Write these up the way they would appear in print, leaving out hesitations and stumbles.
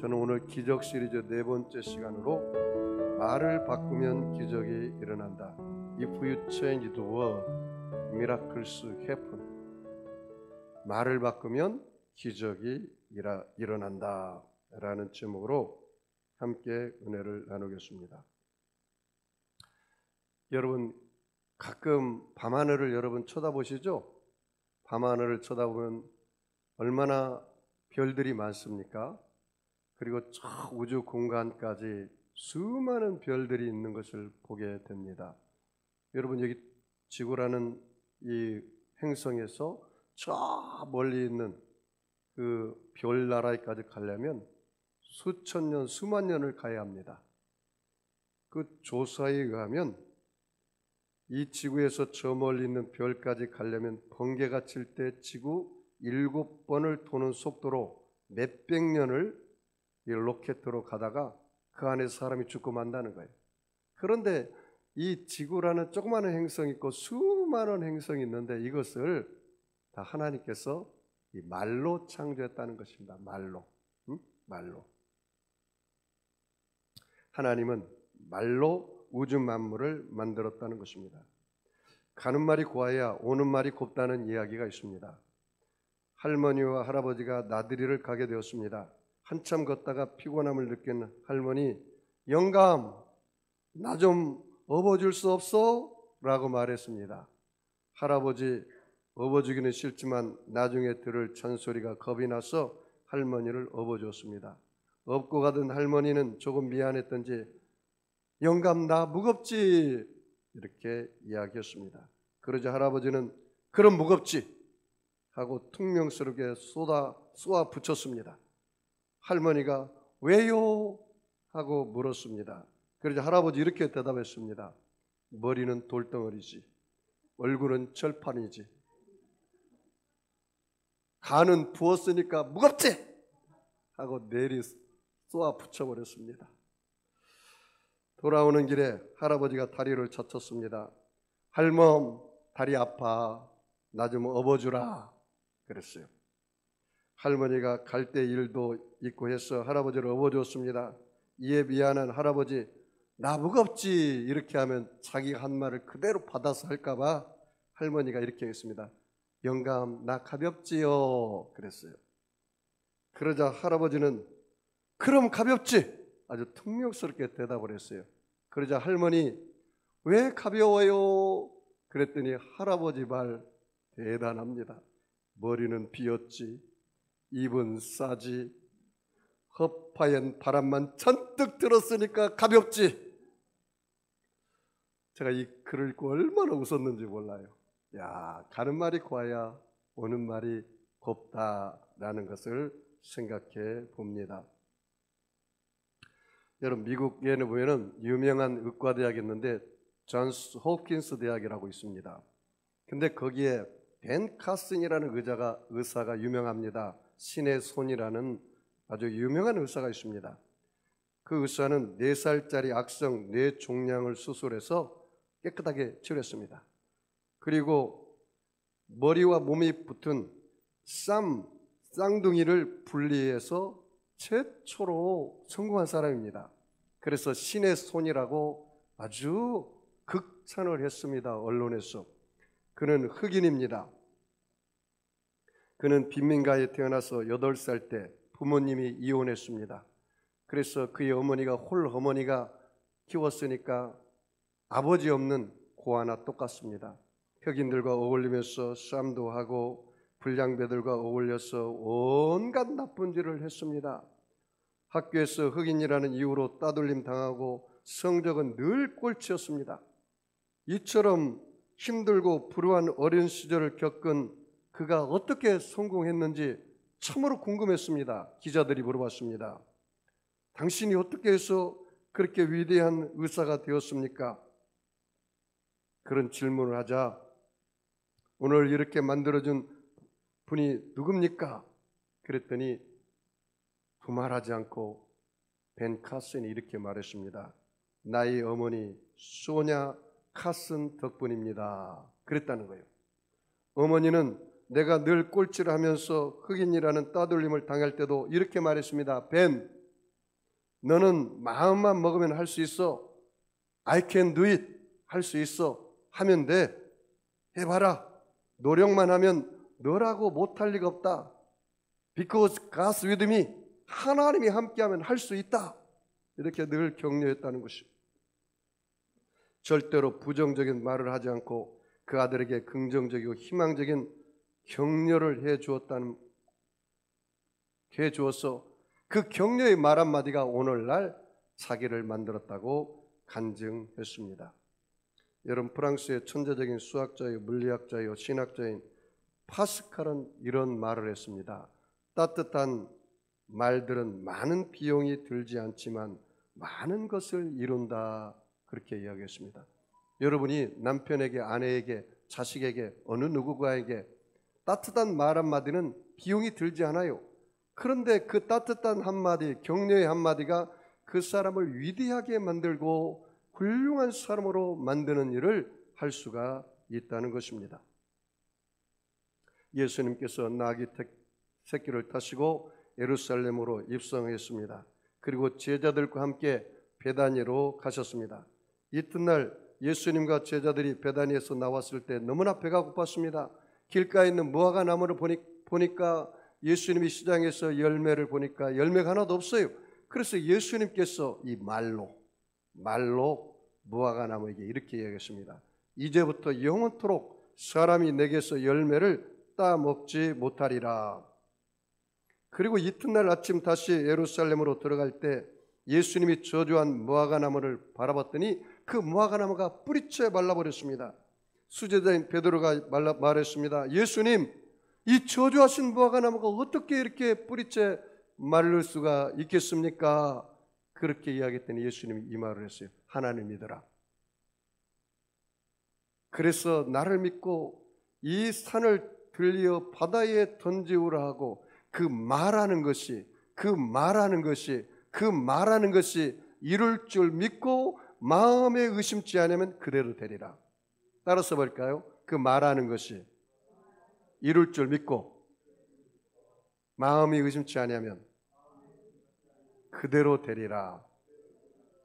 저는 오늘 기적 시리즈 네 번째 시간으로 말을 바꾸면 기적이 일어난다. If you change the word, miracles happen. 말을 바꾸면 기적이 일어난다 라는 제목으로 함께 은혜를 나누겠습니다. 여러분 가끔 밤하늘을 여러분 쳐다보시죠? 밤하늘을 쳐다보면 얼마나 별들이 많습니까? 그리고 저 우주 공간까지 수많은 별들이 있는 것을 보게 됩니다. 여러분 여기 지구라는 이 행성에서 저 멀리 있는 그 별나라에까지 가려면 수천 년, 수만 년을 가야 합니다. 그 조사에 의하면 이 지구에서 저 멀리 있는 별까지 가려면 번개가 칠 때 지구 7번을 도는 속도로 몇백 년을 이 로켓으로 가다가 그 안에 사람이 죽고 만다는 거예요. 그런데 이 지구라는 조그마한 행성이 있고 수많은 행성이 있는데 이것을 다 하나님께서 이 말로 창조했다는 것입니다. 말로. 말로. 하나님은 말로 우주 만물을 만들었다는 것입니다. 가는 말이 고와야 오는 말이 곱다는 이야기가 있습니다. 할머니와 할아버지가 나들이를 가게 되었습니다. 한참 걷다가 피곤함을 느낀 할머니, 영감, 나 좀 업어줄 수 없어? 라고 말했습니다. 할아버지, 업어주기는 싫지만 나중에 들을 잔소리가 겁이 나서 할머니를 업어줬습니다. 업고 가던 할머니는 조금 미안했던지 영감 나 무겁지? 이렇게 이야기했습니다. 그러자 할아버지는 그럼 무겁지? 하고 퉁명스럽게 쏘아 붙였습니다. 할머니가 왜요? 하고 물었습니다. 그러자 할아버지 이렇게 대답했습니다. 머리는 돌덩어리지 얼굴은 철판이지 간은 부었으니까 무겁지? 하고 내리 쏘아 붙여버렸습니다. 돌아오는 길에 할아버지가 다리를 젖혔습니다. 할멈 다리 아파 나 좀 업어주라 그랬어요. 할머니가 갈 때 일도 있고 해서 할아버지를 업어줬습니다. 이에 미안한 할아버지 나 무겁지 이렇게 하면 자기가 한 말을 그대로 받아서 할까봐 할머니가 이렇게 했습니다. 영감 나 가볍지요 그랬어요. 그러자 할아버지는 그럼 가볍지 아주 퉁명스럽게 대답을 했어요. 그러자 할머니 왜 가벼워요? 그랬더니 할아버지 말 대단합니다. 머리는 비었지 입은 싸지 허파연 바람만 잔뜩 들었으니까 가볍지. 제가 이 글을 읽고 얼마나 웃었는지 몰라요. 야, 가는 말이 고와야 오는 말이 곱다라는 것을 생각해 봅니다. 여러분 미국 예에 보면은 유명한 의과대학이 있는데 존스 홉킨스 대학이라고 있습니다. 근데 거기에 벤 카슨이라는 의사가 유명합니다. 신의 손이라는 아주 유명한 의사가 있습니다. 그 의사는 4살짜리 악성 뇌종양을 수술해서 깨끗하게 치료했습니다. 그리고 머리와 몸이 붙은 쌍둥이를 분리해서 최초로 성공한 사람입니다. 그래서 신의 손이라고 아주 극찬을 했습니다. 언론에서. 그는 흑인입니다. 그는 빈민가에 태어나서 8살 때 부모님이 이혼했습니다. 그래서 그의 어머니가 홀어머니가 키웠으니까 아버지 없는 고아나 똑같습니다. 흑인들과 어울리면서 싸움도 하고 불량배들과 어울려서 온갖 나쁜 짓을 했습니다. 학교에서 흑인이라는 이유로 따돌림 당하고 성적은 늘 꼴찌였습니다. 이처럼 힘들고 불우한 어린 시절을 겪은 그가 어떻게 성공했는지 참으로 궁금했습니다. 기자들이 물어봤습니다. 당신이 어떻게 해서 그렇게 위대한 의사가 되었습니까? 그런 질문을 하자 오늘 이렇게 만들어준 분이 누굽니까? 그랬더니 두말하지 않고 벤 카슨이 이렇게 말했습니다. 나의 어머니 소냐 카슨 덕분입니다. 그랬다는 거예요. 어머니는 내가 늘 꼴찌를 하면서 흑인이라는 따돌림을 당할 때도 이렇게 말했습니다. 벤, 너는 마음만 먹으면 할 수 있어. I can do it. 할 수 있어. 하면 돼. 해봐라. 노력만 하면 너라고 못할 리가 없다. Because God's with me. 하나님이 함께하면 할 수 있다. 이렇게 늘 격려했다는 것입니다. 절대로 부정적인 말을 하지 않고 그 아들에게 긍정적이고 희망적인 격려를 해 주어서 그 격려의 말 한마디가 오늘날 자기를 만들었다고 간증했습니다. 여러분, 프랑스의 천재적인 수학자요, 물리학자요, 신학자인 파스칼은 이런 말을 했습니다. 따뜻한 말들은 많은 비용이 들지 않지만 많은 것을 이룬다. 그렇게 이야기했습니다. 여러분이 남편에게, 아내에게, 자식에게, 어느 누구가에게 따뜻한 말 한마디는 비용이 들지 않아요. 그런데 그 따뜻한 한마디, 격려의 한마디가 그 사람을 위대하게 만들고 훌륭한 사람으로 만드는 일을 할 수가 있다는 것입니다. 예수님께서 나귀 새끼를 타시고 예루살렘으로 입성했습니다. 그리고 제자들과 함께 베다니로 가셨습니다. 이튿날 예수님과 제자들이 베다니에서 나왔을 때 너무나 배가 고팠습니다. 길가에 있는 무화과 나무를 보니까 예수님이 시장에서 열매를 보니까 열매가 하나도 없어요. 그래서 예수님께서 이 말로 무화과 나무에게 이렇게 이야기했습니다. 이제부터 영원토록 사람이 내게서 열매를 따먹지 못하리라. 그리고 이튿날 아침 다시 예루살렘으로 들어갈 때 예수님이 저주한 무화과 나무를 바라봤더니 그 무화과 나무가 뿌리째 말라버렸습니다. 수제자인 베드로가 말했습니다. 예수님, 이 저주하신 무화과 나무가 어떻게 이렇게 뿌리째 마를 수가 있겠습니까? 그렇게 이야기했더니 예수님이 이 말을 했어요. 하나님 믿어라. 그래서 나를 믿고 이 산을 들려 바다에 던지우라 하고 그 말하는 것이 이룰 줄 믿고 마음에 의심치 않으면 그대로 되리라. 따라서 볼까요? 그 말하는 것이 이룰 줄 믿고 마음이 의심치 않으면 그대로 되리라.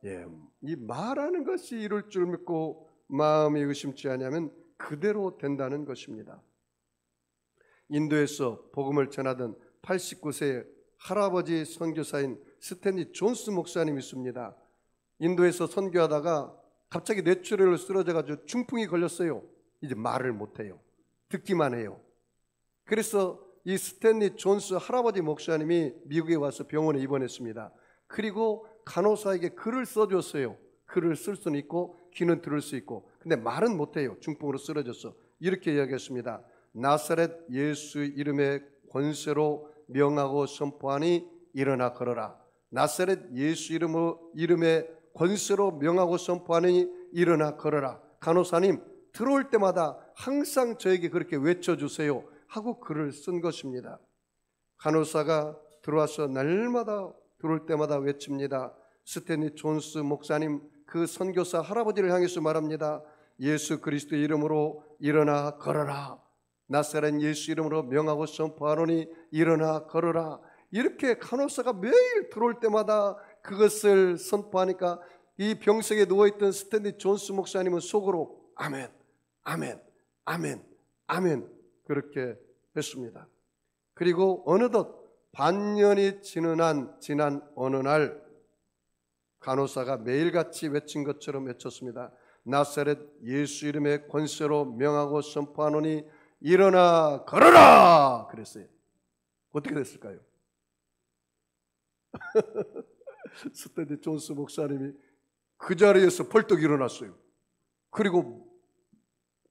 예, 이 말하는 것이 이룰 줄 믿고 마음이 의심치 않으면 그대로 된다는 것입니다. 인도에서 복음을 전하던 89세 할아버지 선교사인 스탠리 존스 목사님이 있습니다. 인도에서 선교하다가 갑자기 뇌출혈로 쓰러져가지고 중풍이 걸렸어요. 이제 말을 못해요. 듣기만 해요. 그래서 이 스탠리 존스 할아버지 목사님이 미국에 와서 병원에 입원했습니다. 그리고 간호사에게 글을 써줬어요. 글을 쓸 수는 있고 귀는 들을 수 있고, 근데 말은 못해요. 중풍으로 쓰러졌어. 이렇게 이야기했습니다. 나사렛 예수 이름의 권세로 명하고 선포하니 일어나 걸어라. 나사렛 예수 이름의 권세로 명하고 선포하니 일어나 걸어라. 간호사님, 들어올 때마다 항상 저에게 그렇게 외쳐주세요 하고 글을 쓴 것입니다. 간호사가 들어와서 날마다 들어올 때마다 외칩니다. 스탠리 존스 목사님, 그 선교사 할아버지를 향해서 말합니다. 예수 그리스도의 이름으로 일어나 걸어라. 나사렛 예수 이름으로 명하고 선포하노니 일어나 걸어라. 이렇게 간호사가 매일 들어올 때마다 그것을 선포하니까 이 병석에 누워있던 스탠리 존스 목사님은 속으로 아멘, 아멘, 아멘, 아멘 그렇게 했습니다. 그리고 어느덧 반년이 지난 어느 날 간호사가 매일같이 외친 것처럼 외쳤습니다. 나사렛 예수 이름의 권세로 명하고 선포하노니 일어나 걸어라 그랬어요. 어떻게 됐을까요? 스탠리 존스 목사님이 그 자리에서 벌떡 일어났어요. 그리고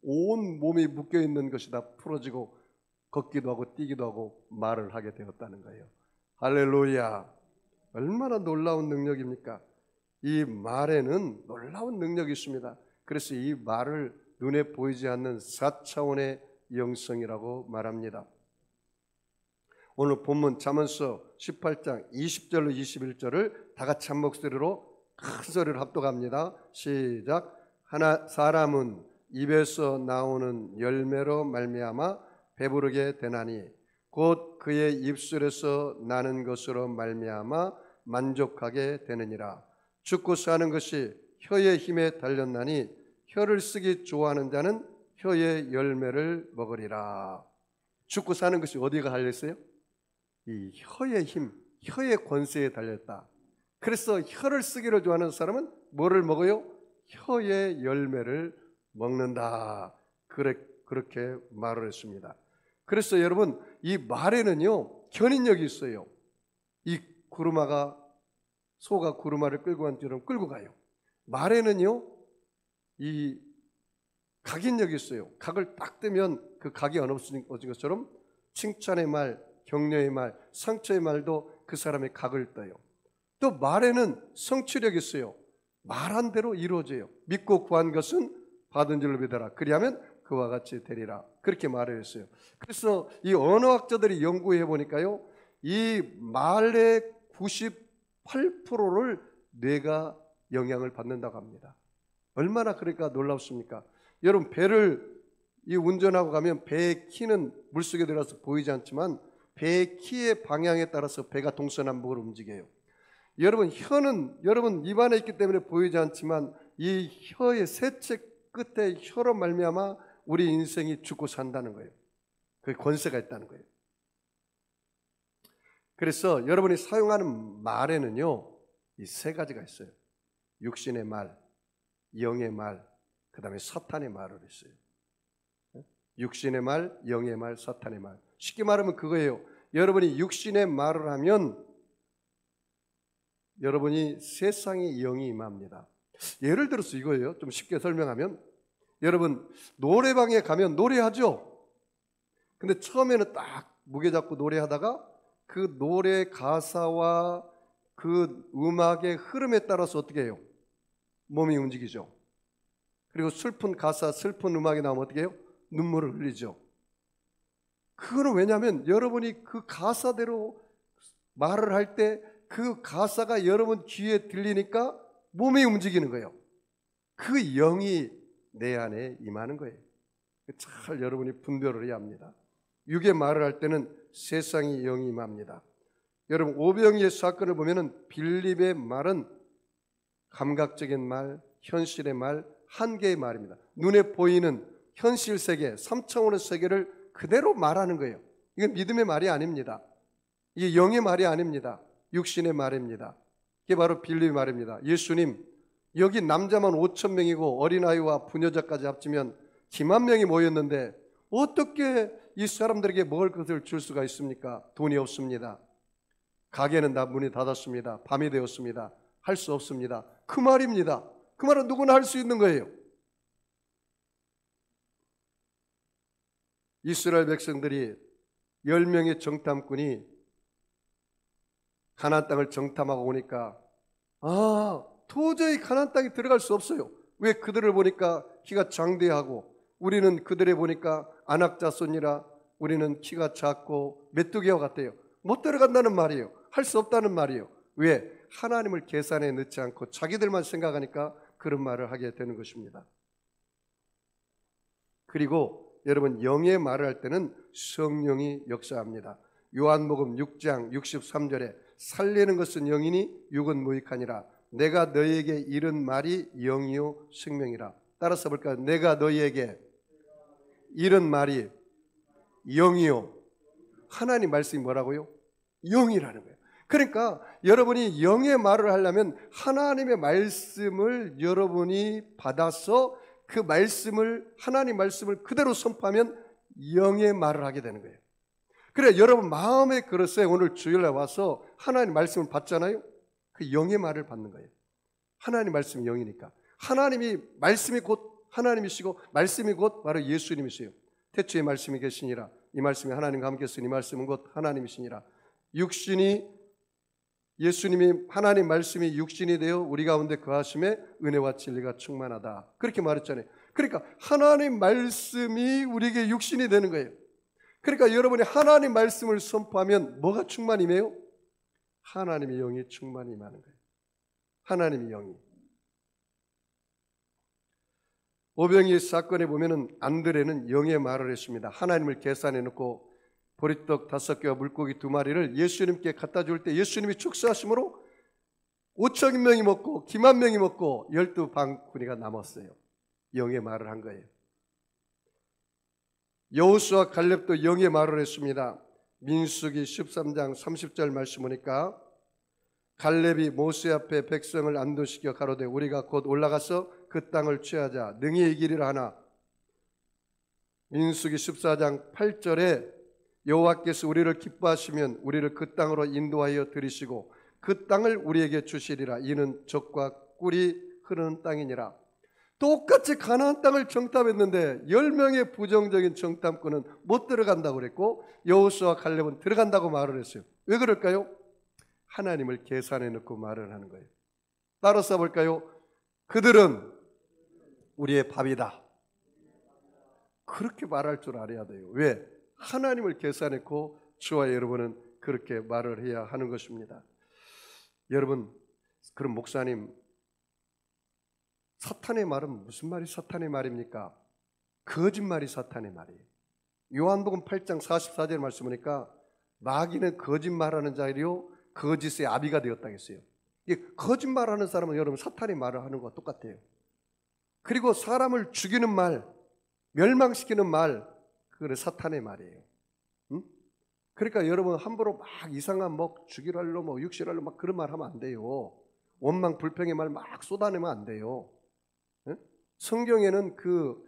온 몸이 묶여있는 것이 다 풀어지고 걷기도 하고 뛰기도 하고 말을 하게 되었다는 거예요. 할렐루야. 얼마나 놀라운 능력입니까? 이 말에는 놀라운 능력이 있습니다. 그래서 이 말을 눈에 보이지 않는 4차원의 영성이라고 말합니다. 오늘 본문 잠언서 18장 20절로 21절을 다 같이 한 목소리로 큰 소리를 합독합니다. 시작. 사람은 입에서 나오는 열매로 말미암아 배부르게 되나니 곧 그의 입술에서 나는 것으로 말미암아 만족하게 되느니라. 죽고 사는 것이 혀의 힘에 달렸나니 혀를 쓰기 좋아하는 자는 혀의 열매를 먹으리라. 죽고 사는 것이 어디가 달렸어요? 이 혀의 힘, 혀의 권세에 달렸다. 그래서 혀를 쓰기를 좋아하는 사람은 뭐를 먹어요? 혀의 열매를 먹는다. 그렇게 말을 했습니다. 그래서 여러분, 이 말에는요 견인력이 있어요. 이 구루마가, 소가 구루마를 끌고 간 것처럼 끌고 가요. 말에는요 이 각인력이 있어요. 각을 딱 떼면 그 각이 어진 것처럼 칭찬의 말, 격려의 말, 상처의 말도 그 사람의 각을 떠요. 또 말에는 성취력이 있어요. 말한 대로 이루어져요. 믿고 구한 것은 받은 줄로 믿어라. 그리하면 그와 같이 되리라. 그렇게 말을 했어요. 그래서 이 언어학자들이 연구해 보니까요, 이 말의 98%를 뇌가 영향을 받는다고 합니다. 얼마나 그러니까 놀랍습니까? 여러분, 배를 운전하고 가면 배의 키는 물속에 들어가서 보이지 않지만 배의 키의 방향에 따라서 배가 동서남북으로 움직여요. 여러분, 혀는 여러분 입안에 있기 때문에 보이지 않지만 이 혀의 세체 끝에 혀로 말미암아 우리 인생이 죽고 산다는 거예요. 그 권세가 있다는 거예요. 그래서 여러분이 사용하는 말에는요 이 세 가지가 있어요. 육신의 말, 영의 말, 그 다음에 사탄의 말을 했어요. 육신의 말, 영의 말, 사탄의 말. 쉽게 말하면 그거예요. 여러분이 육신의 말을 하면 여러분이 세상의 영이 임합니다. 예를 들어서 이거예요. 좀 쉽게 설명하면, 여러분 노래방에 가면 노래하죠. 근데 처음에는 딱 무게 잡고 노래하다가 그 노래 가사와 그 음악의 흐름에 따라서 어떻게 해요? 몸이 움직이죠. 그리고 슬픈 가사, 슬픈 음악이 나오면 어떻게 해요? 눈물을 흘리죠. 그거는 왜냐하면 여러분이 그 가사대로 말을 할 때 그 가사가 여러분 귀에 들리니까 몸이 움직이는 거예요. 그 영이 내 안에 임하는 거예요. 잘 여러분이 분별을 해야 합니다. 육의 말을 할 때는 세상의 영이 임합니다. 여러분, 오병이의 사건을 보면은 빌립의 말은 감각적인 말, 현실의 말, 한계의 말입니다. 눈에 보이는 현실 세계, 3차원의 세계를 그대로 말하는 거예요. 이건 믿음의 말이 아닙니다. 이게 영의 말이 아닙니다. 육신의 말입니다. 이게 바로 빌립의 말입니다. 예수님, 여기 남자만 5,000명이고 어린아이와 부녀자까지 합치면 10,000명이 모였는데 어떻게 이 사람들에게 먹을 것을 줄 수가 있습니까? 돈이 없습니다. 가게는 다 문이 닫았습니다. 밤이 되었습니다. 할 수 없습니다. 그 말입니다. 그 말은 누구나 할 수 있는 거예요. 이스라엘 백성들이 10명의 정탐꾼이 가나안 땅을 정탐하고 오니까 도저히 가나안 땅에 들어갈 수 없어요. 왜? 그들을 보니까 키가 장대하고 우리는 그들을 보니까 안악자손이라 우리는 키가 작고 메뚜기와 같대요. 못 들어간다는 말이에요. 할 수 없다는 말이에요. 왜? 하나님을 계산에 넣지 않고 자기들만 생각하니까 그런 말을 하게 되는 것입니다. 그리고 여러분, 영의 말을 할 때는 성령이 역사합니다. 요한복음 6장 63절에 살리는 것은 영이니 육은 무익하니라. 내가 너희에게 이른 말이 영이요 생명이라. 따라서 볼까요? 내가 너희에게 이른 말이 영이요. 하나님 말씀이 뭐라고요? 영이라는 거예요. 그러니까 여러분이 영의 말을 하려면 하나님의 말씀을 여러분이 받아서 그 말씀을, 하나님 말씀을 그대로 선포하면 영의 말을 하게 되는 거예요. 그래, 여러분 마음에 그릇에 오늘 주일날 와서 하나님 말씀을 받잖아요. 그 영의 말을 받는 거예요. 하나님 말씀이 영이니까. 하나님이, 말씀이 곧 하나님이시고 말씀이 곧 바로 예수님이세요. 태초에 말씀이 계시니라. 이 말씀이 하나님과 함께 있으니 이 말씀은 곧 하나님이시니라. 육신이, 예수님이, 하나님 말씀이 육신이 되어 우리 가운데 거하심에 은혜와 진리가 충만하다. 그렇게 말했잖아요. 그러니까 하나님 말씀이 우리에게 육신이 되는 거예요. 그러니까 여러분이 하나님 말씀을 선포하면 뭐가 충만히 임해요? 하나님의 영이 충만히 임하는 거예요. 하나님의 영이. 오병이의 사건에 보면은 안드레는 영의 말을 했습니다. 하나님을 계산해 놓고 보리떡 5개와 물고기 2마리를 예수님께 갖다 줄 때 예수님이 축사하심으로 5천 명이 먹고 기만 명이 먹고 12방구니가 남았어요. 영의 말을 한 거예요. 여호수아 갈렙도 영의 말을 했습니다. 민수기 13장 30절 말씀 보니까 갈렙이 모세 앞에 백성을 안도시켜 가로되 우리가 곧 올라가서 그 땅을 취하자 능히 이기리라 하나 민수기 14장 8절에 여호와께서 우리를 기뻐하시면 우리를 그 땅으로 인도하여 들이시고 그 땅을 우리에게 주시리라. 이는 젖과 꿀이 흐르는 땅이니라. 똑같이 가나안 땅을 정탐했는데 10명의 부정적인 정탐꾼은 못 들어간다고 그랬고 여호수아 갈렙은 들어간다고 말을 했어요. 왜 그럴까요? 하나님을 계산해 놓고 말을 하는 거예요. 따라서 볼까요? 그들은 우리의 밥이다. 그렇게 말할 줄 알아야 돼요. 왜? 하나님을 계산했고 저와 여러분은 그렇게 말을 해야 하는 것입니다. 여러분, 그럼 목사님, 사탄의 말은 무슨 말이 사탄의 말입니까? 거짓말이 사탄의 말이에요. 요한복음 8장 44절 말씀 보니까 마귀는 거짓말하는 자리요 거짓의 아비가 되었다 했어요. 거짓말하는 사람은 여러분 사탄의 말을 하는 것과 똑같아요. 그리고 사람을 죽이는 말, 멸망시키는 말, 그거는 사탄의 말이에요. 응? 그러니까 여러분 함부로 막 이상한 뭐 죽이랄로 뭐 육실할로 막 그런 말 하면 안 돼요. 원망 불평의 말 막 쏟아내면 안 돼요. 응? 성경에는 그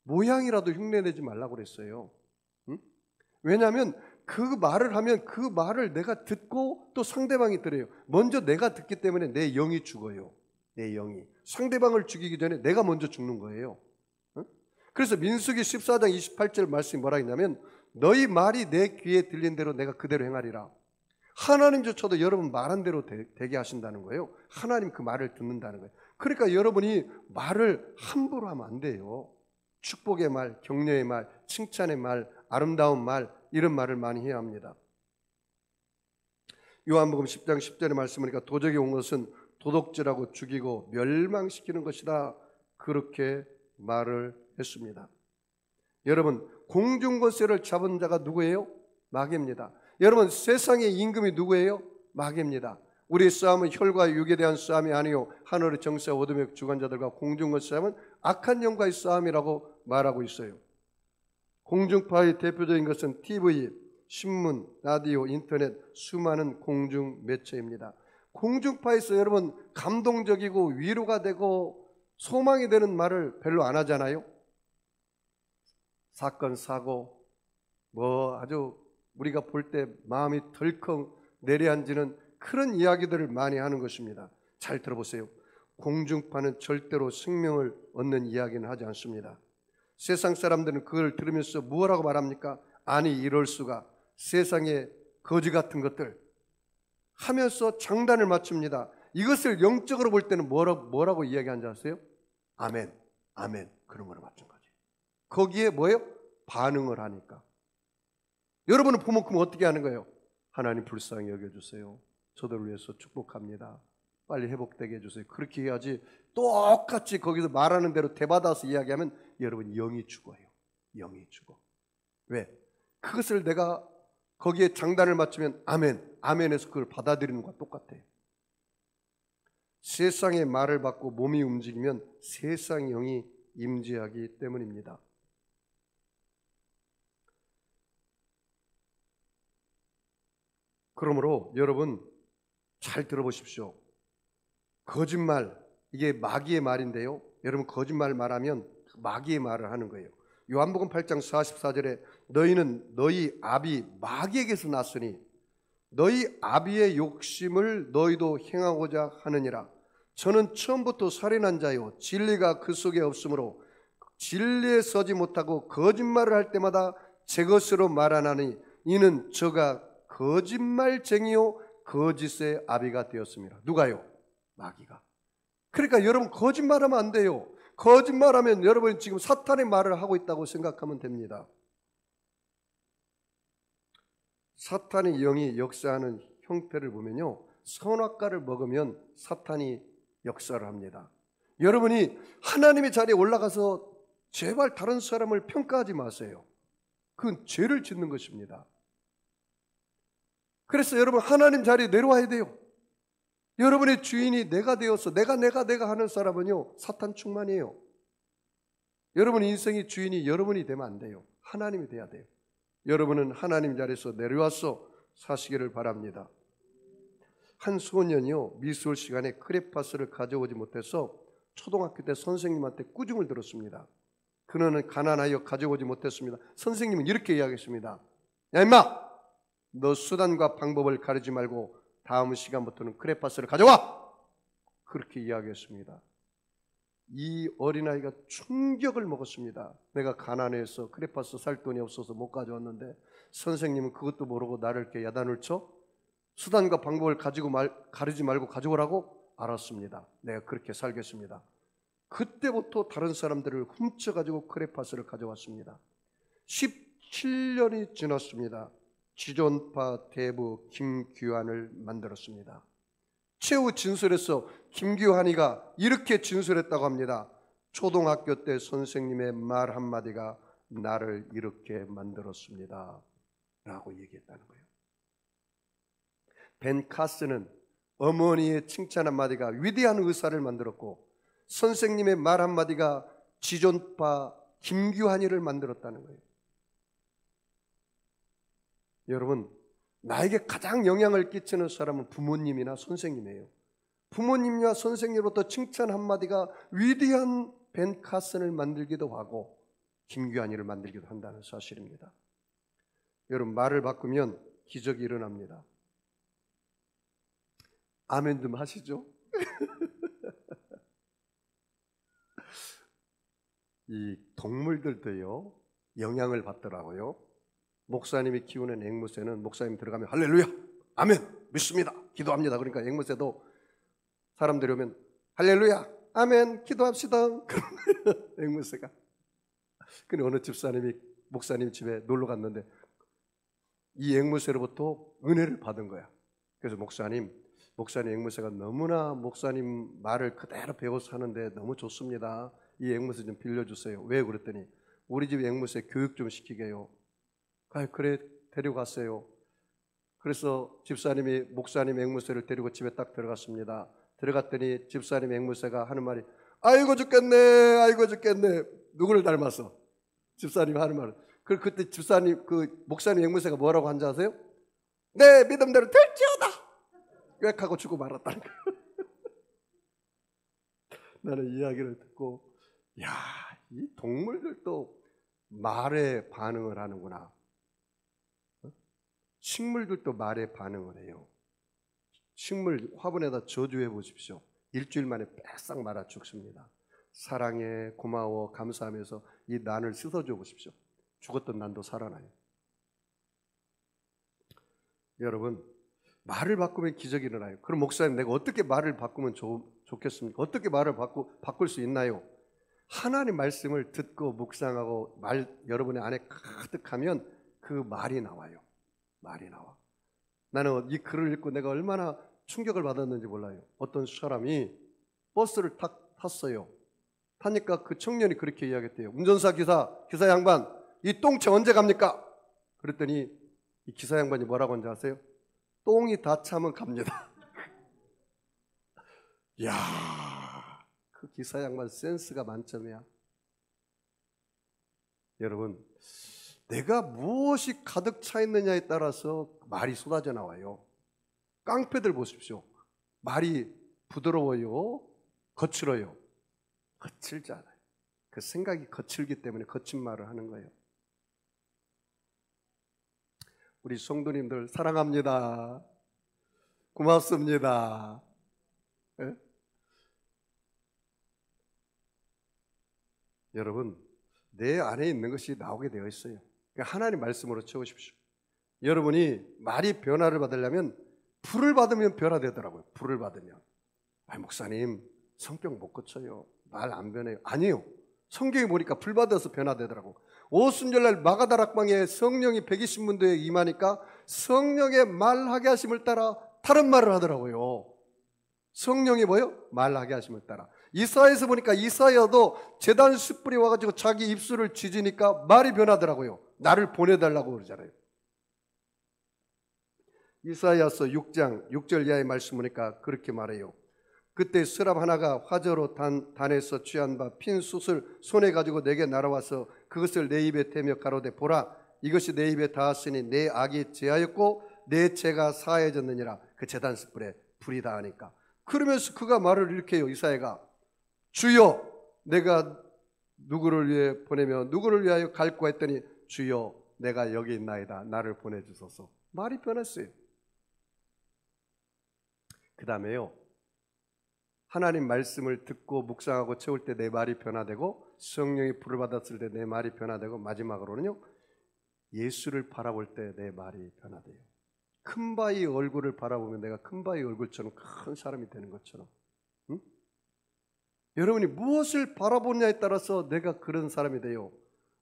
모양이라도 흉내내지 말라고 그랬어요. 응? 왜냐하면 그 말을 하면 그 말을 내가 듣고 또 상대방이 들어요. 먼저 내가 듣기 때문에 내 영이 죽어요. 내 영이. 상대방을 죽이기 전에 내가 먼저 죽는 거예요. 응? 그래서 민수기 14장 28절 말씀이 뭐라 했냐면 너희 말이 내 귀에 들린 대로 내가 그대로 행하리라. 하나님조차도 여러분 말한 대로 되게 하신다는 거예요. 하나님 그 말을 듣는다는 거예요. 그러니까 여러분이 말을 함부로 하면 안 돼요. 축복의 말, 격려의 말, 칭찬의 말, 아름다운 말 이런 말을 많이 해야 합니다. 요한복음 10장 10절의 말씀이니까 도적이 온 것은 도둑질하고 죽이고 멸망시키는 것이다. 그렇게 말을 했습니다. 여러분 공중권세를 잡은 자가 누구예요? 마귀입니다. 여러분 세상의 임금이 누구예요? 마귀입니다. 우리의 싸움은 혈과 육에 대한 싸움이 아니요 하늘의 정사와 어둠의 주관자들과 공중권 싸움은 악한 영과의 싸움이라고 말하고 있어요. 공중파의 대표적인 것은 TV, 신문, 라디오, 인터넷, 수많은 공중 매체입니다. 공중파에서 여러분 감동적이고 위로가 되고 소망이 되는 말을 별로 안 하잖아요. 사건, 사고, 뭐 아주 우리가 볼 때 마음이 덜컥 내려앉는 그런 이야기들을 많이 하는 것입니다. 잘 들어보세요. 공중파는 절대로 생명을 얻는 이야기는 하지 않습니다. 세상 사람들은 그걸 들으면서 뭐라고 말합니까? 아니 이럴 수가, 세상에 거지 같은 것들 하면서 장단을 맞춥니다. 이것을 영적으로 볼 때는 뭐라고 이야기하는지 아세요? 아멘, 아멘 그런 거로 맞춘 거지. 거기에 뭐예요? 반응을 하니까. 여러분은 부모 그럼 어떻게 하는 거예요? 하나님 불쌍히 여겨주세요. 저들을 위해서 축복합니다. 빨리 회복되게 해주세요. 그렇게 해야지 똑같이 거기서 말하는 대로 대받아서 이야기하면 여러분 영이 죽어요. 영이 죽어. 왜? 그것을 내가 거기에 장단을 맞추면 아멘, 아멘에서 그걸 받아들이는 것과 똑같아요. 세상의 말을 받고 몸이 움직이면 세상 영이 임재하기 때문입니다. 그러므로 여러분 잘 들어보십시오. 거짓말, 이게 마귀의 말인데요. 여러분 거짓말 말하면 마귀의 말을 하는 거예요. 요한복음 8장 44절에 너희는 너희 아비 마귀에게서 났으니 너희 아비의 욕심을 너희도 행하고자 하느니라. 저는 처음부터 살인한 자요 진리가 그 속에 없으므로 진리에 서지 못하고 거짓말을 할 때마다 제 것으로 말하나니 이는 저가 거짓말쟁이요 거짓의 아비가 되었습니다. 누가요? 마귀가. 그러니까 여러분 거짓말하면 안 돼요. 거짓말하면 여러분이 지금 사탄의 말을 하고 있다고 생각하면 됩니다. 사탄의 영이 역사하는 형태를 보면요, 선악과를 먹으면 사탄이 역사를 합니다. 여러분이 하나님의 자리에 올라가서 제발 다른 사람을 평가하지 마세요. 그건 죄를 짓는 것입니다. 그래서 여러분 하나님 자리에 내려와야 돼요. 여러분의 주인이 내가 되어서 내가 하는 사람은요, 사탄 충만이에요. 여러분 인생의 주인이 여러분이 되면 안 돼요. 하나님이 돼야 돼요. 여러분은 하나님 자리에서 내려와서 사시기를 바랍니다. 한 소년이요, 미술 시간에 크레파스를 가져오지 못해서 초등학교 때 선생님한테 꾸중을 들었습니다. 그는 가난하여 가져오지 못했습니다. 선생님은 이렇게 이야기했습니다. 야 임마, 너 수단과 방법을 가르치지 말고 다음 시간부터는 크레파스를 가져와! 그렇게 이야기했습니다. 이 어린아이가 충격을 먹었습니다. 내가 가난해서 크레파스 살 돈이 없어서 못 가져왔는데 선생님은 그것도 모르고 나를 이렇게 야단을 쳐? 수단과 방법을 가르치지 말고 가져오라고? 알았습니다. 내가 그렇게 살겠습니다. 그때부터 다른 사람들을 훔쳐가지고 크레파스를 가져왔습니다. 17년이 지났습니다. 지존파 대부 김규환을 만들었습니다. 최후 진술에서 김규환이가 이렇게 진술했다고 합니다. 초등학교 때 선생님의 말 한마디가 나를 이렇게 만들었습니다 라고 얘기했다는 거예요. 벤 카스는 어머니의 칭찬 한마디가 위대한 의사를 만들었고 선생님의 말 한마디가 지존파 김규환이를 만들었다는 거예요. 여러분, 나에게 가장 영향을 끼치는 사람은 부모님이나 선생님이에요. 부모님과 선생님으로부터 칭찬 한마디가 위대한 벤 카슨을 만들기도 하고 김규환이를 만들기도 한다는 사실입니다. 여러분, 말을 바꾸면 기적이 일어납니다. 아멘 좀 하시죠. 이 동물들도요, 영향을 받더라고요. 목사님이 키우는 앵무새는 목사님 들어가면 할렐루야, 아멘, 믿습니다, 기도합니다. 그러니까 앵무새도 사람들이 오면 할렐루야, 아멘, 기도합시다. 앵무새가. 근데 어느 집사님이 목사님 집에 놀러 갔는데 이 앵무새로부터 은혜를 받은 거야. 그래서 목사님 앵무새가 너무나 목사님 말을 그대로 배워서 하는데 너무 좋습니다. 이 앵무새 좀 빌려주세요. 왜? 그랬더니 우리 집 앵무새 교육 좀 시키게요. 그래, 데려갔어요. 그래서 집사님이 목사님 앵무새를 데리고 집에 딱 들어갔습니다. 들어갔더니 집사님 앵무새가 하는 말이 아이고 죽겠네, 아이고 죽겠네. 누구를 닮았어? 집사님이 하는 말은. 그때 집사님, 목사님 앵무새가 뭐라고 한지 아세요? 내 믿음대로 될지어다! 꽥 하고 죽고 말았다는 거예요. 나는 이 이야기를 듣고 야, 이 동물들도 말에 반응을 하는구나. 식물들도 말에 반응을 해요. 식물 화분에다 저주해 보십시오. 일주일 만에 빽싹 말아 죽습니다. 사랑해, 고마워, 감사하면서 이 난을 씻어줘 보십시오. 죽었던 난도 살아나요. 여러분, 말을 바꾸면 기적이 일어나요. 그럼 목사님, 내가 어떻게 말을 바꾸면 좋겠습니까? 어떻게 말을 바꿀 수 있나요? 하나님 말씀을 듣고 묵상하고 여러분의 안에 가득하면 그 말이 나와요. 말이 나와. 나는 이 글을 읽고 내가 얼마나 충격을 받았는지 몰라요. 어떤 사람이 버스를 탔어요. 타니까 그 청년이 그렇게 이야기했대요. 운전사 기사 양반, 이 똥채 언제 갑니까? 그랬더니 이 기사 양반이 뭐라고 하는지 아세요? 똥이 다 차면 갑니다. 이야, 그 기사 양반 센스가 만점이야. 여러분, 내가 무엇이 가득 차 있느냐에 따라서 말이 쏟아져 나와요. 깡패들 보십시오. 말이 부드러워요, 거칠어요? 거칠지 않아요. 그 생각이 거칠기 때문에 거친 말을 하는 거예요. 우리 성도님들 사랑합니다. 고맙습니다. 네? 여러분, 내 안에 있는 것이 나오게 되어 있어요. 그러니까 하나님 말씀으로 채우십시오. 여러분이 말이 변화를 받으려면 불을 받으면 변화되더라고요. 불을 받으면. 목사님, 성격 못 고쳐요. 말 안 변해요. 아니요. 성경에 보니까 불 받아서 변화되더라고. 오순절날 마가다락방에 성령이 120문도에 임하니까 성령의 말하게 하심을 따라 다른 말을 하더라고요. 성령이 뭐요? 말하게 하심을 따라. 이사야에서 보니까 이사야도 제단 숯불이 와가지고 자기 입술을 쥐지니까 말이 변하더라고요. 나를 보내달라고 그러잖아요. 이사야서 6장 6절 이하의 말씀 보니까 그렇게 말해요. 그때 스랍 하나가 화저로 단에서 취한 바 핀 숯을 손에 가지고 내게 날아와서 그것을 내 입에 대며 가로되 보라 이것이 내 입에 닿았으니 내 악이 제하였고 내 죄가 사해졌느니라. 그 제단 숯불에 불이 닿으니까. 그러면서 그가 말을 이렇게 해요. 이사야가 주여 내가 누구를 위해 보내며 누구를 위하여 갈고 했더니 주여 내가 여기 있나이다. 나를 보내주소서. 말이 변했어요. 그 다음에요. 하나님 말씀을 듣고 묵상하고 채울 때 내 말이 변화되고 성령이 불을 받았을 때 내 말이 변화되고 마지막으로는요. 예수를 바라볼 때 내 말이 변화돼요. 큰 바위 얼굴을 바라보면 내가 큰 바위 얼굴처럼 큰 사람이 되는 것처럼. 응? 여러분이 무엇을 바라보냐에 따라서 내가 그런 사람이 돼요.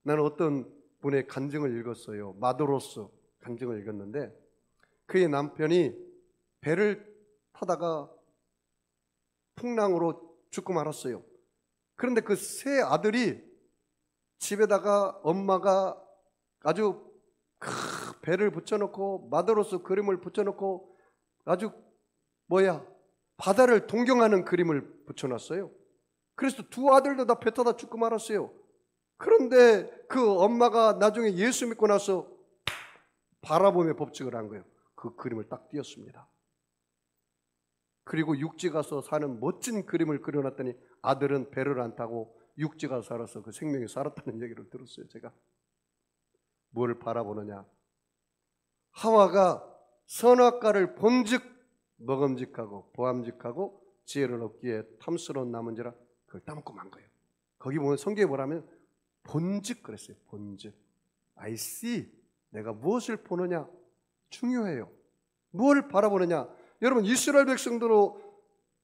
나는 어떤 분의 간증을 읽었어요. 마도로스 간증을 읽었는데 그의 남편이 배를 타다가 풍랑으로 죽고 말았어요. 그런데 그 세 아들이 집에다가 엄마가 아주 배를 붙여놓고 마도로스 그림을 붙여놓고 아주 바다를 동경하는 그림을 붙여놨어요. 그래서 두 아들도 다 배 타다 죽고 말았어요. 그런데 그 엄마가 나중에 예수 믿고 나서 바라보며 법칙을 한 거예요. 그 그림을 딱 띄었습니다. 그리고 육지 가서 사는 멋진 그림을 그려놨더니 아들은 배를 안 타고 육지 가서 살아서 그 생명이 살았다는 얘기를 들었어요. 제가 뭘 바라보느냐. 하와가 선악과를 본즉 먹음직하고 보암직하고 지혜를 얻기에 탐스러운 나무인지라 그걸 따먹고 만 거예요. 거기 보면 성경에 뭐라면 본즉 그랬어요. 본즉. I see. 내가 무엇을 보느냐 중요해요. 무엇을 바라보느냐. 여러분 이스라엘 백성들로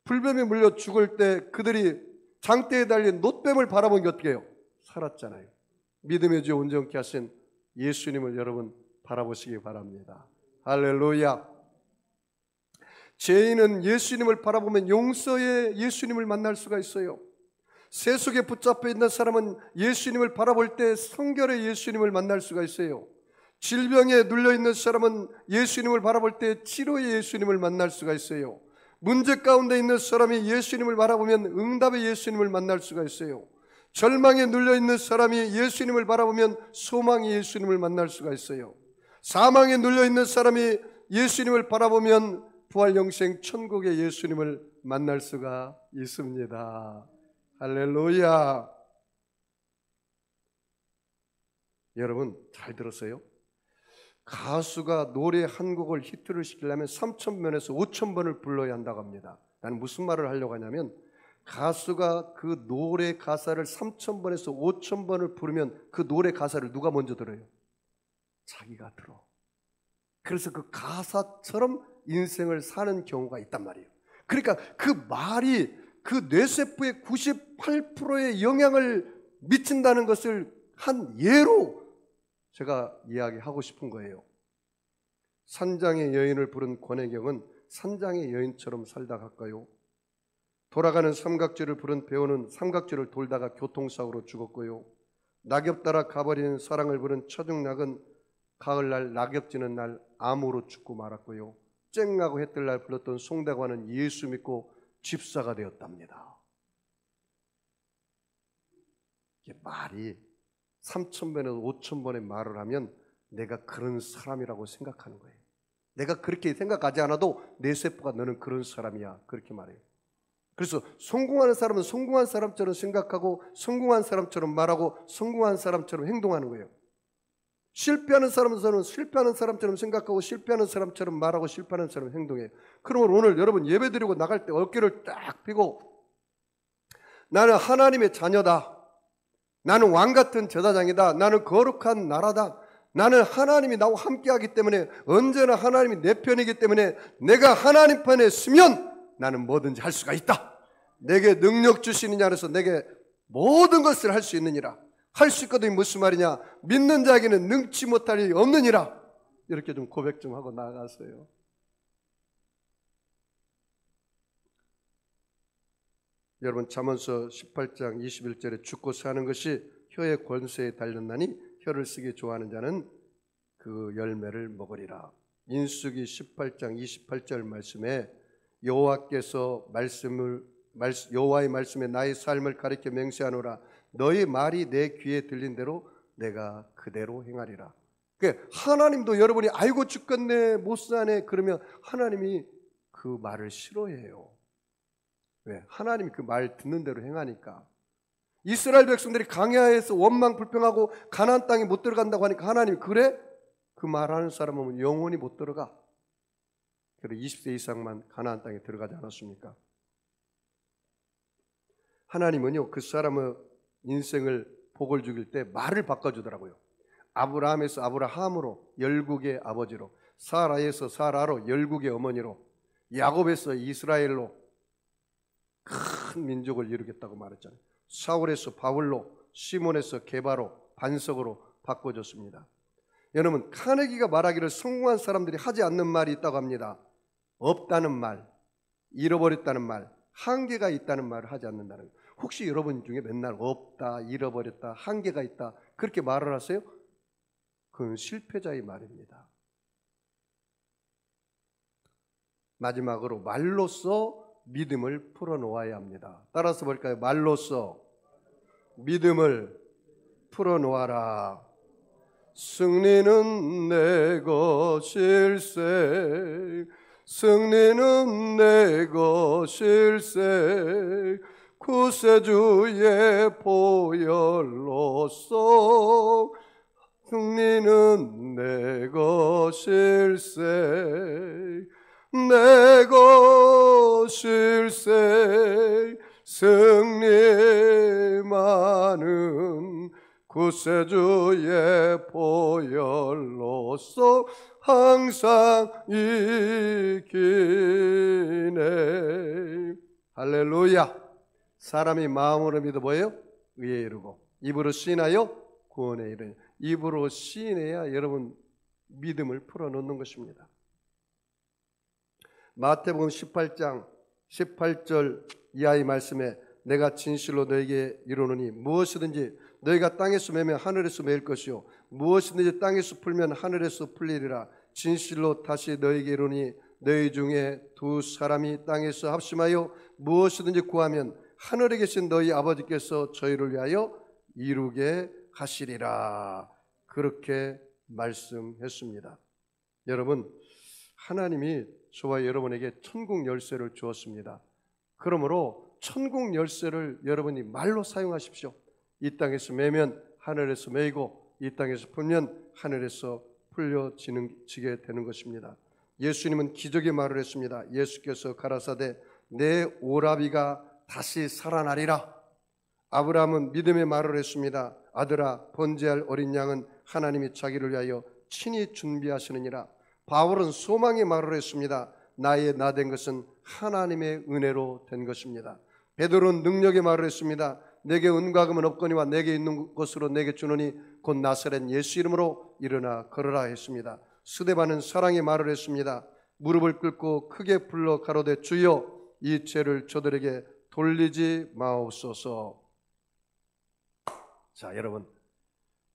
불뱀에 물려 죽을 때 그들이 장대에 달린 놋뱀을 바라본 게 어떻게 해요? 살았잖아요. 믿음의 주 온전케 하신 예수님을 여러분 바라보시기 바랍니다. 할렐루야. 죄인은 예수님을 바라보면 용서의 예수님을 만날 수가 있어요. 세속에 붙잡혀 있는 사람은 예수님을 바라볼 때 성결의 예수님을 만날 수가 있어요. 질병에 눌려있는 사람은 예수님을 바라볼 때 치료의 예수님을 만날 수가 있어요. 문제 가운데 있는 사람이 예수님을 바라보면 응답의 예수님을 만날 수가 있어요. 절망에 눌려있는 사람이 예수님을 바라보면 소망의 예수님을 만날 수가 있어요. 사망에 눌려있는 사람이 예수님을 바라보면 부활영생 천국의 예수님을 만날 수가 있습니다. 할렐루야. 여러분 잘 들었어요? 가수가 노래 한 곡을 히트를 시키려면 3,000번에서 5,000번을 불러야 한다고 합니다. 나는 무슨 말을 하려고 하냐면 가수가 그 노래 가사를 3,000번에서 5,000번을 부르면 그 노래 가사를 누가 먼저 들어요? 자기가 들어. 그래서 그 가사처럼 인생을 사는 경우가 있단 말이에요. 그러니까 그 말이 그 뇌세포의 98%의 영향을 미친다는 것을 한 예로 제가 이야기하고 싶은 거예요. 산장의 여인을 부른 권혜경은 산장의 여인처럼 살다 갈까요? 돌아가는 삼각지를 부른 배우는 삼각지를 돌다가 교통사고로 죽었고요. 낙엽 따라 가버리는 사랑을 부른 처중낙은 가을날 낙엽 지는 날 암으로 죽고 말았고요. 쨍하고 해뜰 날 불렀던 송대관은 예수 믿고 집사가 되었답니다. 이게 말이 3,000번에서 5,000번의 말을 하면 내가 그런 사람이라고 생각하는 거예요. 내가 그렇게 생각하지 않아도 내 세포가 너는 그런 사람이야 그렇게 말해요. 그래서 성공하는 사람은 성공한 사람처럼 생각하고 성공한 사람처럼 말하고 성공한 사람처럼 행동하는 거예요. 실패하는 사람은 실패하는 사람처럼 생각하고 실패하는 사람처럼 말하고 실패하는 사람처럼 행동해요. 그러면 오늘 여러분 예배드리고 나갈 때 어깨를 딱 펴고 나는 하나님의 자녀다. 나는 왕같은 제사장이다. 나는 거룩한 나라다. 나는 하나님이 나와 함께하기 때문에 언제나 하나님이 내 편이기 때문에 내가 하나님 편에 서면 나는 뭐든지 할 수가 있다. 내게 능력 주시느냐 해서 내게 모든 것을 할 수 있느니라. 할 수 있거든요. 무슨 말이냐? 믿는 자에게는 능치 못할 일이 없느니라. 이렇게 좀 고백 좀 하고 나아갔어요. 여러분 잠언서 18장 21절에 죽고 사는 것이 혀의 권세에 달렸나니 혀를 쓰기 좋아하는 자는 그 열매를 먹으리라. 민수기 18장 28절 말씀에 여호와께서 여호와의 말씀에 나의 삶을 가리켜 맹세하노라. 너희 말이 내 귀에 들린 대로 내가 그대로 행하리라. 그러니까 하나님도 여러분이 아이고 죽겠네 못 사네 그러면 하나님이 그 말을 싫어해요. 왜? 하나님이 그 말 듣는 대로 행하니까. 이스라엘 백성들이 광야에서 원망 불평하고 가나안 땅에 못 들어간다고 하니까 하나님이 그래? 그 말하는 사람은 영원히 못 들어가. 그래서 20세 이상만 가나안 땅에 들어가지 않았습니까? 하나님은요 그 사람의 인생을 복을 주길 때 말을 바꿔주더라고요. 아브라함에서 아브라함으로 열국의 아버지로, 사라에서 사라로 열국의 어머니로, 야곱에서 이스라엘로 큰 민족을 이루겠다고 말했잖아요. 사울에서 바울로, 시몬에서 게바로, 반석으로 바꿔줬습니다. 여러분 카네기가 말하기를 성공한 사람들이 하지 않는 말이 있다고 합니다. 없다는 말, 잃어버렸다는 말, 한계가 있다는 말을 하지 않는다는 거예요. 혹시 여러분 중에 맨날 없다, 잃어버렸다, 한계가 있다 그렇게 말을 하세요? 그건 실패자의 말입니다. 마지막으로 말로써 믿음을 풀어놓아야 합니다. 따라서 볼까요? 말로써 믿음을 풀어놓아라. 승리는 내 것일세, 승리는 내 것일세, 구세주의 보혈로서 승리는 내 것일세, 내 것일세, 승리만은 구세주의 보혈로서 항상 이기네. 할렐루야. 사람이 마음으로 믿어 뭐예요? 의에 이르고 입으로 시인하여 구원에 이르니. 입으로 시인해야 여러분 믿음을 풀어놓는 것입니다. 마태복음 18장 18절 이하의 말씀에 내가 진실로 너에게 이르노니 무엇이든지 너희가 땅에서 매면 하늘에서 매일 것이요 무엇이든지 땅에서 풀면 하늘에서 풀리리라. 진실로 다시 너에게 이르노니 너희 중에 두 사람이 땅에서 합심하여 무엇이든지 구하면 하늘에 계신 너희 아버지께서 저희를 위하여 이루게 하시리라. 그렇게 말씀했습니다. 여러분 하나님이 저와 여러분에게 천국 열쇠를 주었습니다. 그러므로 천국 열쇠를 여러분이 말로 사용하십시오. 이 땅에서 매면 하늘에서 매이고 이 땅에서 풀면 하늘에서 풀려지게 되는 것입니다. 예수님은 기적의 말을 했습니다. 예수께서 가라사대 내 오라비가 다시 살아나리라. 아브라함은 믿음의 말을 했습니다. 아들아 번제할 어린 양은 하나님이 자기를 위하여 친히 준비하시느니라. 바울은 소망의 말을 했습니다. 나의 나 된 것은 하나님의 은혜로 된 것입니다. 베드로는 능력의 말을 했습니다. 내게 은과 금은 없거니와 내게 있는 것으로 내게 주노니 곧 나사렛 예수 이름으로 일어나 걸어라 했습니다. 스데반은 사랑의 말을 했습니다. 무릎을 꿇고 크게 불러 가로되 주여 이 죄를 저들에게 돌리지 마옵소서. 자 여러분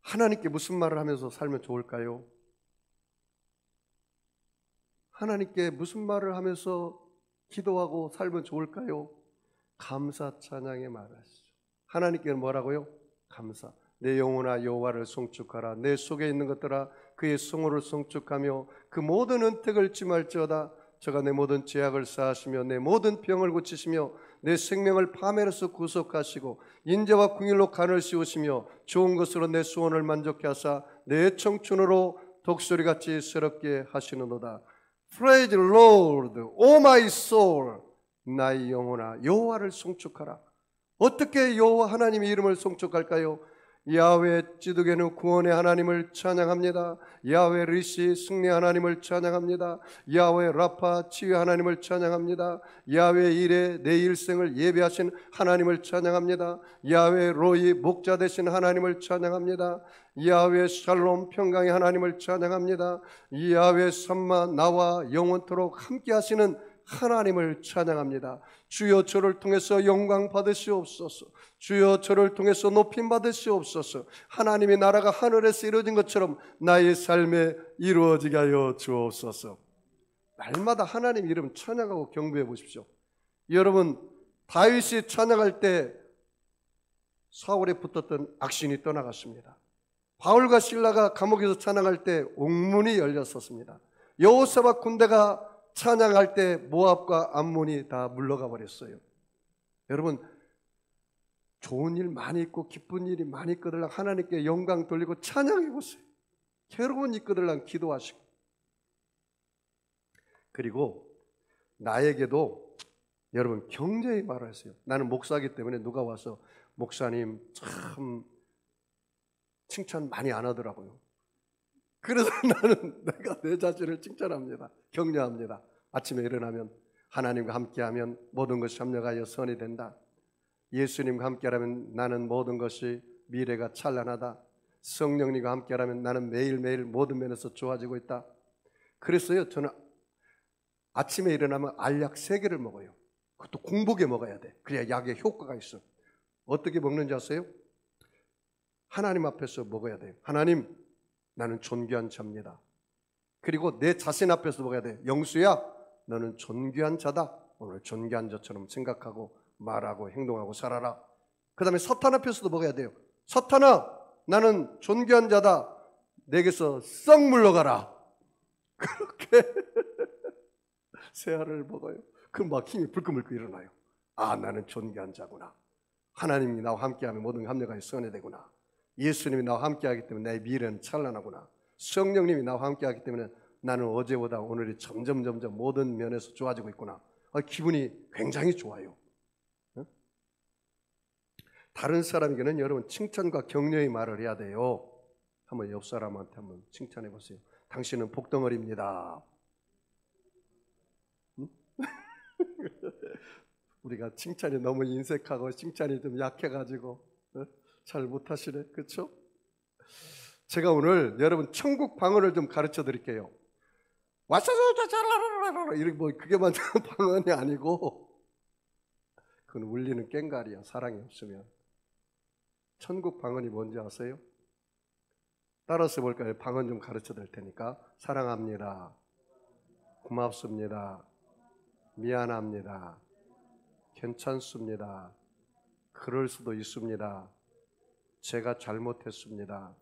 하나님께 무슨 말을 하면서 살면 좋을까요? 하나님께 무슨 말을 하면서 기도하고 살면 좋을까요? 감사 찬양의 말을 하시죠. 하나님께는 뭐라고요? 감사. 내 영혼아 여호와를 송축하라. 내 속에 있는 것들아 그의 성호를 송축하며 그 모든 은택을 찜할지어다. 저가 내 모든 죄악을 사하시며 내 모든 병을 고치시며 내 생명을 파멸에서 구속하시고 인자와 궁일로 간을 씌우시며 좋은 것으로 내 소원을 만족케 하사 내 청춘으로 독수리같이 새롭게 하시는도다. Praise the Lord, O my soul. 나의 영혼아 여호와를 송축하라. 어떻게 여호와 하나님의 이름을 송축할까요? 야훼 찌두게누 구원의 하나님을 찬양합니다. 야훼 리시 승리 하나님을 찬양합니다. 야훼 라파 치유 하나님을 찬양합니다. 야훼 이레 내 일생을 예배하신 하나님을 찬양합니다. 야훼 로이 목자 되신 하나님을 찬양합니다. 야훼 샬롬 평강의 하나님을 찬양합니다. 야훼 삼마 나와 영원토록 함께 하시는 하나님을 찬양합니다. 주여 저를 통해서 영광 받으시옵소서. 주여 저를 통해서 높임 받으시옵소서. 하나님의 나라가 하늘에서 이루어진 것처럼 나의 삶에 이루어지게 하여 주옵소서. 날마다 하나님 이름 찬양하고 경배해 보십시오. 여러분, 다윗이 찬양할 때 사울에 붙었던 악신이 떠나갔습니다. 바울과 실라가 감옥에서 찬양할 때 옥문이 열렸었습니다. 여호사밧 군대가 찬양할 때 모압과 암몬이 다 물러가 버렸어요. 여러분, 좋은 일 많이 있고 기쁜 일이 많이 있거들랑 하나님께 영광 돌리고 찬양해 보세요. 괴로운 일 있거들랑 기도하시고. 그리고 나에게도 여러분 경제의 말을 했어요. 나는 목사이기 때문에 누가 와서 목사님 참 칭찬 많이 안 하더라고요. 그래서 나는 내가 내 자신을 칭찬합니다. 격려합니다. 아침에 일어나면 하나님과 함께하면 모든 것이 합력하여 선이 된다. 예수님과 함께하면 나는 모든 것이 미래가 찬란하다. 성령님과 함께하면 나는 매일매일 모든 면에서 좋아지고 있다. 그래서요, 저는 아침에 일어나면 알약 3개를 먹어요. 그것도 공복에 먹어야 돼. 그래야 약의 효과가 있어. 어떻게 먹는지 아세요? 하나님 앞에서 먹어야 돼요. 하나님, 나는 존귀한 자입니다. 그리고 내 자신 앞에서 먹어야 돼. 영수야, 너는 존귀한 자다. 오늘 존귀한 자처럼 생각하고 말하고 행동하고 살아라. 그 다음에 사탄 앞에서도 먹어야 돼요. 사탄아, 나는 존귀한 자다. 내게서 썩 물러가라. 그렇게 새알을 먹어요. 그럼 막 힘이 불끈불끈 일어나요. 아, 나는 존귀한 자구나. 하나님이 나와 함께하면 모든 합력하여 선이 되구나. 예수님이 나와 함께하기 때문에 내 미래는 찬란하구나. 성령님이 나와 함께하기 때문에 나는 어제보다 오늘이 점점 모든 면에서 좋아지고 있구나. 기분이 굉장히 좋아요. 다른 사람에게는 여러분 칭찬과 격려의 말을 해야 돼요. 한번 옆 사람한테 한번 칭찬해 보세요. 당신은 복덩어리입니다. 우리가 칭찬이 너무 인색하고 칭찬이 좀 약해가지고 잘 못하시네, 그렇죠? 제가 오늘 여러분 천국 방언을 좀 가르쳐 드릴게요. 와사사사사라라라라 이렇게 뭐 그게만 방언이 아니고 그건 울리는 꽹과리야. 사랑이 없으면. 천국 방언이 뭔지 아세요? 따라서 볼까요? 방언 좀 가르쳐 드릴 테니까. 사랑합니다. 고맙습니다. 미안합니다. 괜찮습니다. 그럴 수도 있습니다. 제가 잘못했습니다.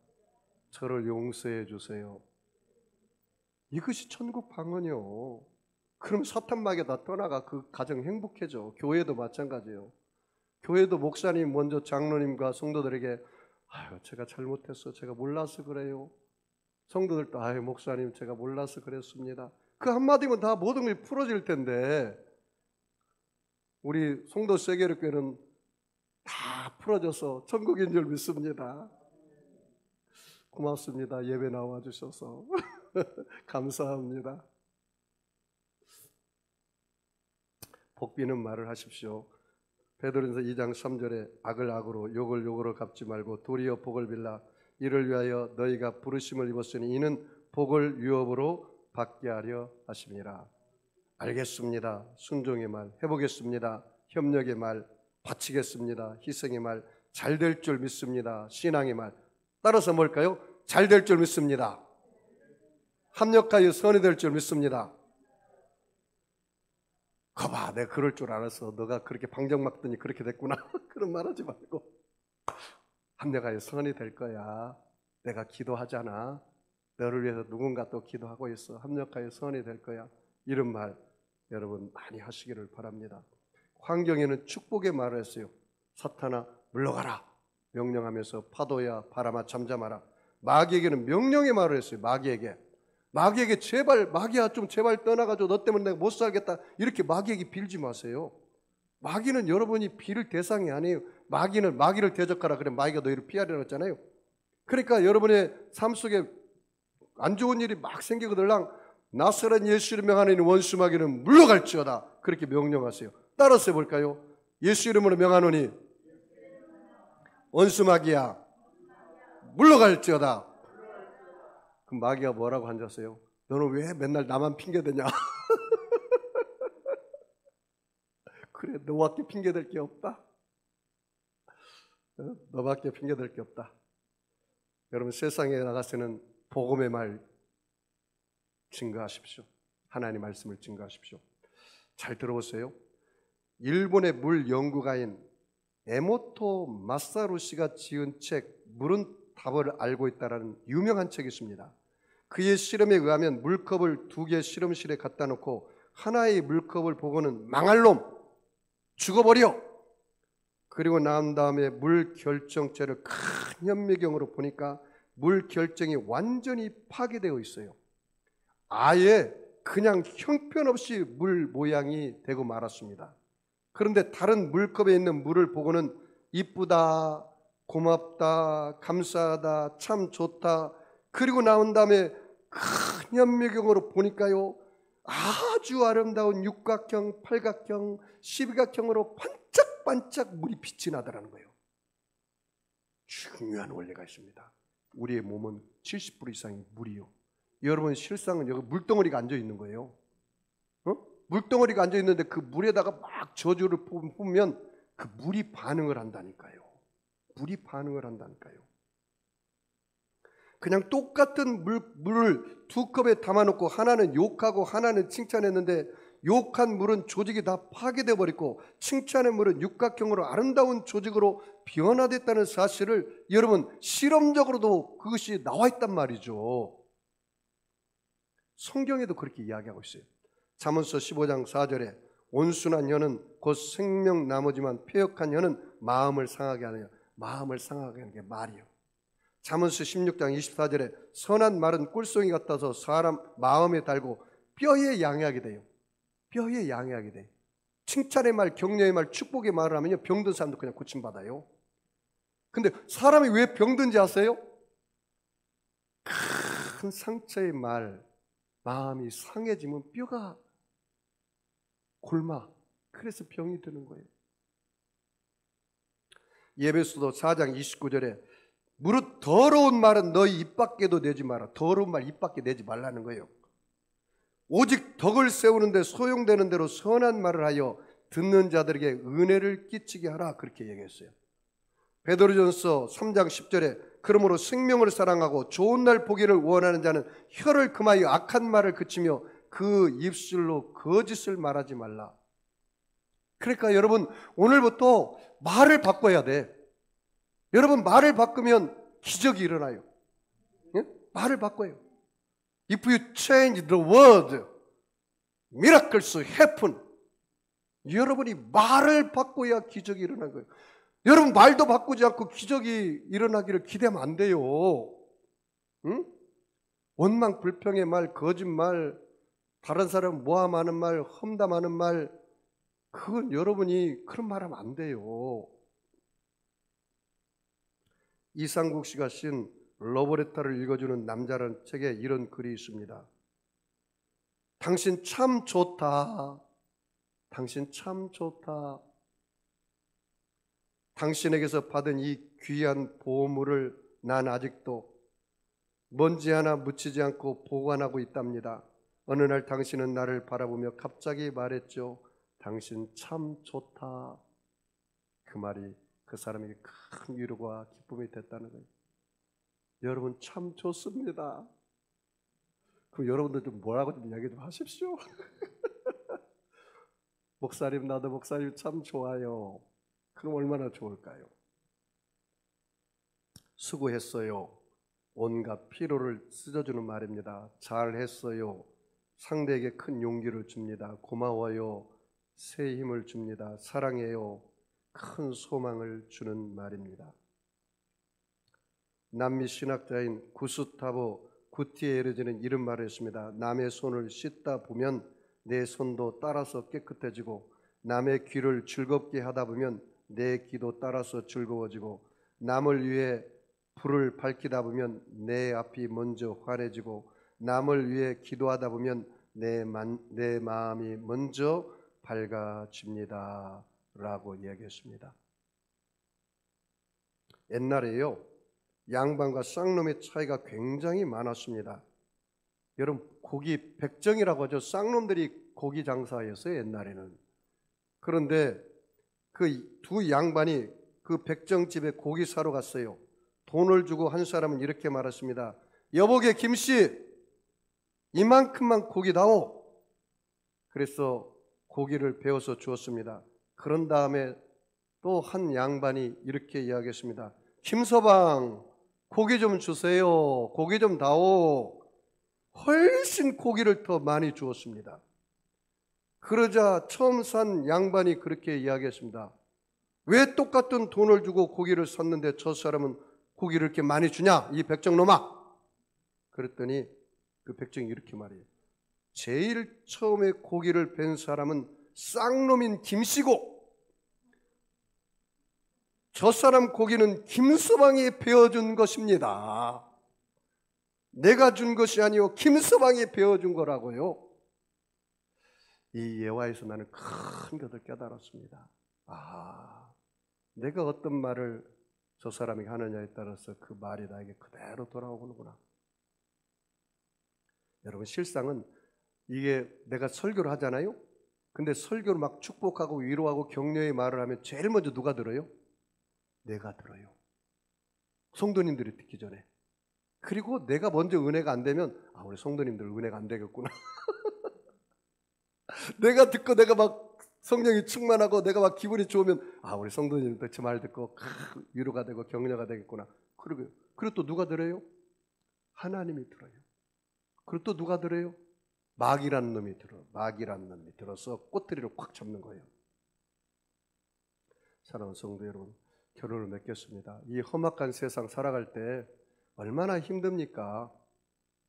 저를 용서해 주세요. 이것이 천국 방언이요. 그럼 사탄 마귀가 다 떠나가 그 가정 행복해져. 교회도 마찬가지예요. 교회도 목사님 먼저 장로님과 성도들에게 아유, 제가 잘못했어. 제가 몰라서 그래요. 성도들도 아유, 목사님 제가 몰라서 그랬습니다. 그 한마디면 다 모든 게 풀어질 텐데 우리 송도 세계력교회는 다 풀어져서 천국인 줄 믿습니다. 고맙습니다. 예배 나와주셔서 감사합니다. 복비는 말을 하십시오. 베드로전서 2장 3절에 악을 악으로 욕을 욕으로 갚지 말고 도리어 복을 빌라. 이를 위하여 너희가 부르심을 입었으니 이는 복을 유업으로 받게 하려 하심이라. 알겠습니다. 순종의 말 해보겠습니다. 협력의 말 바치겠습니다. 희생의 말 잘 될 줄 믿습니다. 신앙의 말 따라서 뭘까요? 잘 될 줄 믿습니다. 합력하여 선이 될 줄 믿습니다. 거봐, 내가 그럴 줄 알았어. 너가 그렇게 방정 막더니 그렇게 됐구나. 그런 말 하지 말고 합력하여 선이 될 거야. 내가 기도하잖아. 너를 위해서 누군가 또 기도하고 있어. 합력하여 선이 될 거야. 이런 말 여러분 많이 하시기를 바랍니다. 환경에는 축복의 말을 했어요. 사탄아 물러가라 명령하면서 파도야 바람아 잠잠하라. 마귀에게는 명령의 말을 했어요. 마귀에게 제발 마귀야 좀 제발 떠나가지고 너 때문에 내가 못 살겠다 이렇게 마귀에게 빌지 마세요. 마귀는 여러분이 빌 대상이 아니에요. 마귀를 대적하라 그래 마귀가 너희를 피하려고 했잖아요. 그러니까 여러분의 삶 속에 안 좋은 일이 막 생기거들랑 나사렛 예수 이름 명하는 원수 마귀는 물러갈지어다 그렇게 명령하세요. 따라서 해볼까요? 예수 이름으로 명하노니 원수 마귀야 물러갈지어다. 그럼 마귀가 뭐라고 앉았어요? 너는 왜 맨날 나만 핑계대냐? 그래, 너밖에 핑계댈 게 없다. 너밖에 핑계댈 게 없다. 여러분, 세상에 나가서는 복음의 말 증거하십시오. 하나님의 말씀을 증거하십시오. 잘 들어보세요. 일본의 물 연구가인 에모토 마사루 씨가 지은 책 물은 답을 알고 있다라는 유명한 책이 있습니다. 그의 실험에 의하면 물컵을 2개 실험실에 갖다 놓고 하나의 물컵을 보고는 망할 놈, 죽어버려. 그리고 난 다음에 물 결정체를 큰 현미경으로 보니까 물 결정이 완전히 파괴되어 있어요. 아예 그냥 형편없이 물 모양이 되고 말았습니다. 그런데 다른 물컵에 있는 물을 보고는 이쁘다, 고맙다, 감사하다, 참 좋다. 그리고 나온 다음에 큰 현미경으로 보니까요, 아주 아름다운 육각형, 팔각형, 십각형으로 반짝반짝 물이 빛이 나더라는 거예요. 중요한 원리가 있습니다. 우리의 몸은 70% 이상이 물이요. 여러분, 실상은 여기 물덩어리가 앉아 있는 거예요. 물덩어리가 앉아 있는데 그 물에다가 막 저주를 뿜으면 그 물이 반응을 한다니까요. 물이 반응을 한다니까요. 그냥 똑같은 물을 2컵에 담아놓고 하나는 욕하고 하나는 칭찬했는데 욕한 물은 조직이 다 파괴되어 버리고 칭찬의 물은 육각형으로 아름다운 조직으로 변화됐다는 사실을 여러분, 실험적으로도 그것이 나와 있단 말이죠. 성경에도 그렇게 이야기하고 있어요. 잠언서 15장 4절에 온순한 혀는 곧 생명나무지만 패역한 혀는 마음을 상하게 하느냐. 마음을 상하게 하는 게 말이요. 잠언서 16장 24절에 선한 말은 꿀송이 같아서 사람 마음에 달고 뼈에 양해하게 돼요. 뼈에 양해하게 돼요. 칭찬의 말, 격려의 말, 축복의 말을 하면요, 병든 사람도 그냥 고침받아요. 근데 사람이 왜 병든지 아세요? 큰 상처의 말, 마음이 상해지면 뼈가 골마. 그래서 병이 드는 거예요. 예배소도 4장 29절에 무릇 더러운 말은 너희 입 밖에도 내지 마라. 더러운 말 입 밖에 내지 말라는 거예요. 오직 덕을 세우는데 소용되는 대로 선한 말을 하여 듣는 자들에게 은혜를 끼치게 하라. 그렇게 얘기했어요. 베드로전서 3장 10절에 그러므로 생명을 사랑하고 좋은 날 보기를 원하는 자는 혀를 금하여 악한 말을 그치며 그 입술로 거짓을 말하지 말라. 그러니까 여러분, 오늘부터 말을 바꿔야 돼. 여러분, 말을 바꾸면 기적이 일어나요. 예? 말을 바꿔요. If you change the word, miracles happen. 여러분이 말을 바꿔야 기적이 일어나는 거예요. 여러분, 말도 바꾸지 않고 기적이 일어나기를 기대하면 안 돼요. 응? 원망, 불평의 말, 거짓말, 다른 사람 모함하는 말, 험담하는 말, 그건 여러분이 그런 말 하면 안 돼요. 이상국 씨가 쓴 러브레터를 읽어주는 남자라는 책에 이런 글이 있습니다. 당신 참 좋다. 당신 참 좋다. 당신에게서 받은 이 귀한 보물을 난 아직도 먼지 하나 묻히지 않고 보관하고 있답니다. 어느 날 당신은 나를 바라보며 갑자기 말했죠. 당신 참 좋다. 그 말이 그 사람에게 큰 위로가 기쁨이 됐다는 거예요. 여러분 참 좋습니다. 그럼 여러분들 좀 뭐라고 좀 이야기 좀 하십시오. 목사님, 나도 목사님 참 좋아요. 그럼 얼마나 좋을까요? 수고했어요. 온갖 피로를 씻어주는 말입니다. 잘했어요. 상대에게 큰 용기를 줍니다. 고마워요. 새 힘을 줍니다. 사랑해요. 큰 소망을 주는 말입니다. 남미 신학자인 구스타보 구티에르즈는 이런 말을 했습니다. 남의 손을 씻다 보면 내 손도 따라서 깨끗해지고 남의 귀를 즐겁게 하다 보면 내 귀도 따라서 즐거워지고 남을 위해 불을 밝히다 보면 내 앞이 먼저 환해지고 남을 위해 기도하다 보면 내 마음이 먼저 밝아집니다. 라고 얘기했습니다. 옛날에요, 양반과 쌍놈의 차이가 굉장히 많았습니다. 여러분, 고기 백정이라고 하죠. 쌍놈들이 고기 장사였어요, 옛날에는. 그런데 그 두 양반이 그 백정집에 고기 사러 갔어요. 돈을 주고 한 사람은 이렇게 말했습니다. 여보게 김씨, 이만큼만 고기 다오. 그래서 고기를 베어서 주었습니다. 그런 다음에 또 한 양반이 이렇게 이야기했습니다. 김서방, 고기 좀 주세요. 고기 좀 다오. 훨씬 고기를 더 많이 주었습니다. 그러자 처음 산 양반이 그렇게 이야기했습니다. 왜 똑같은 돈을 주고 고기를 샀는데 저 사람은 고기를 이렇게 많이 주냐? 이 백정놈아. 그랬더니 그 백정이 이렇게 말해요. 제일 처음에 고기를 벤 사람은 쌍놈인 김씨고 저 사람 고기는 김서방이 베어준 것입니다. 내가 준 것이 아니요 김서방이 베어준 거라고요. 이 예화에서 나는 큰 것을 깨달았습니다. 내가 어떤 말을 저 사람이 하느냐에 따라서 그 말이 나에게 그대로 돌아오는구나. 여러분, 실상은 이게 내가 설교를 하잖아요. 근데 설교를 막 축복하고 위로하고 격려의 말을 하면 제일 먼저 누가 들어요? 내가 들어요. 성도님들이 듣기 전에. 그리고 내가 먼저 은혜가 안 되면 우리 성도님들 은혜가 안 되겠구나. 내가 듣고 내가 막 성령이 충만하고 내가 막 기분이 좋으면 우리 성도님들 제 말 듣고 위로가 되고 격려가 되겠구나. 그리고 또 누가 들어요? 하나님이 들어요. 그리고 또 누가 들어요? 마귀란 놈이 들어서 꼬투리를 꽉 잡는 거예요. 사랑하는 성도 여러분, 결론을 맺겠습니다. 이 험악한 세상 살아갈 때 얼마나 힘듭니까?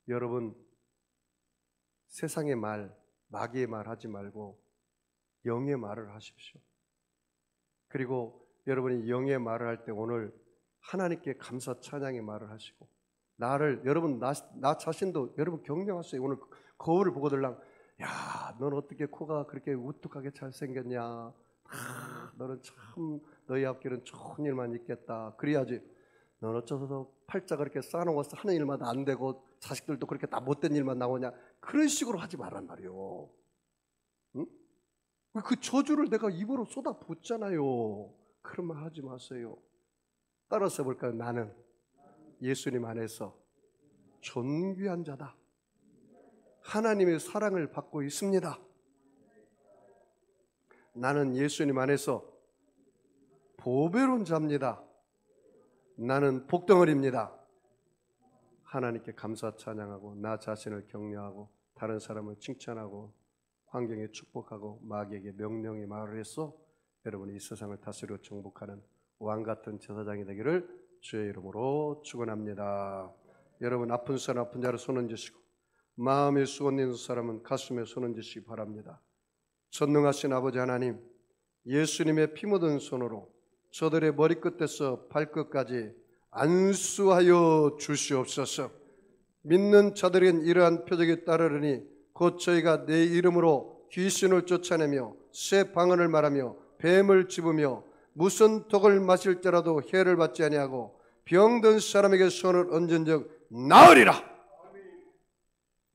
여러분, 세상의 말, 마귀의 말 하지 말고 영의 말을 하십시오. 그리고 여러분이 영의 말을 할 때 오늘 하나님께 감사 찬양의 말을 하시고 여러분 나 자신도 여러분 격려하세요. 오늘 거울을 보고들랑 넌 어떻게 코가 그렇게 우뚝하게 잘생겼냐. 너는 참 너희 앞길은 좋은 일만 있겠다. 그래야지 넌 어쩌서 팔자 그렇게 쌓아놓아서 하는 일마다 안 되고 자식들도 그렇게 다 못된 일만 나오냐. 그런 식으로 하지 말란 말이요. 응? 그 저주를 내가 입으로 쏟아붓잖아요. 그런 말 하지 마세요. 따라서 볼까요? 나는 예수님 안에서 존귀한 자다. 하나님의 사랑을 받고 있습니다. 나는 예수님 안에서 보배로운 자입니다. 나는 복덩어리입니다. 하나님께 감사 찬양하고 나 자신을 격려하고 다른 사람을 칭찬하고 환경에 축복하고 마귀에게 명령의 말을 해서 여러분이 이 세상을 다스려 정복하는 왕같은 제사장이 되기를 주의 이름으로 축원합니다. 여러분, 아픈 사람 아픈 자를 손 얹으시고 마음에 수건 있는 사람은 가슴에 손 얹으시기 바랍니다. 전능하신 아버지 하나님, 예수님의 피 묻은 손으로 저들의 머리끝에서 발끝까지 안수하여 주시옵소서. 믿는 자들은 이러한 표적이 따르리니 곧 저희가 내 이름으로 귀신을 쫓아내며 새 방언을 말하며 뱀을 집으며 무슨 독을 마실지라도 해를 받지 아니하고 병든 사람에게 손을 얹은 적 나으리라.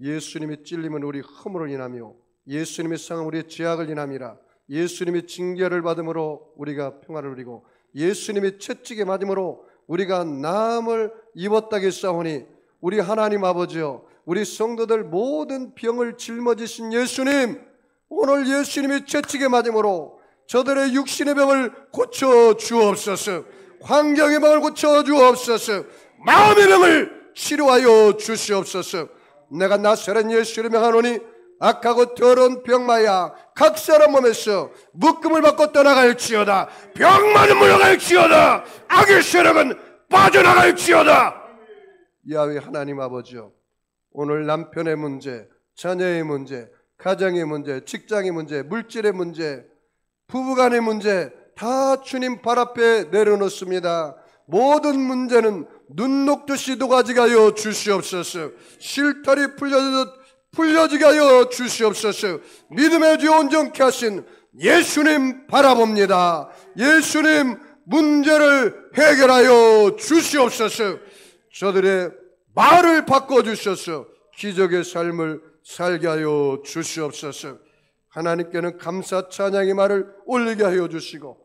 예수님의 찔림은 우리 허물을 인하며 예수님의 상은 우리의 죄악을 인함이라. 예수님의 징계를 받음으로 우리가 평화를 누리고 예수님의 채찍에 맞음으로 우리가 나음을 입었다게 싸우니 우리 하나님 아버지여, 우리 성도들 모든 병을 짊어지신 예수님, 오늘 예수님의 채찍에 맞음으로 저들의 육신의 병을 고쳐 주옵소서. 환경의 병을 고쳐 주옵소서. 마음의 병을 치료하여 주시옵소서. 내가 나사렛 예수를 명하노니 악하고 더러운 병마야 각 사람 몸에서 묶음을 받고 떠나갈지어다. 병만은 물러갈지어다. 악의 세력은 빠져나갈지어다. 야훼 하나님 아버지여, 오늘 남편의 문제, 자녀의 문제, 가정의 문제, 직장의 문제, 물질의 문제, 부부간의 문제 다 주님 발 앞에 내려놓습니다. 모든 문제는 눈 녹듯이 녹아지게 하여 주시옵소서. 실타리 풀려지게 하여 주시옵소서. 믿음의 주 온전케 하신 예수님 바라봅니다. 예수님 문제를 해결하여 주시옵소서. 저들의 말을 바꿔주셔서 기적의 삶을 살게 하여 주시옵소서. 하나님께는 감사 찬양의 말을 올리게 하여 주시고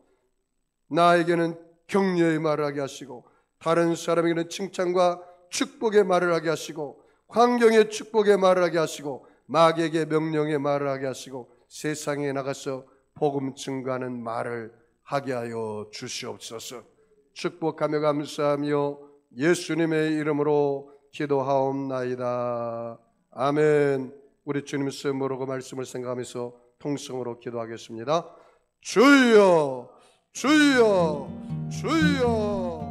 나에게는 격려의 말을 하게 하시고 다른 사람에게는 칭찬과 축복의 말을 하게 하시고 환경의 축복의 말을 하게 하시고 마귀에게 명령의 말을 하게 하시고 세상에 나가서 복음 증거하는 말을 하게 하여 주시옵소서. 축복하며 감사하며 예수님의 이름으로 기도하옵나이다. 아멘. 우리 주님의 모르고 말씀을 생각하면서 통성으로 기도하겠습니다. 주여 주여 주여.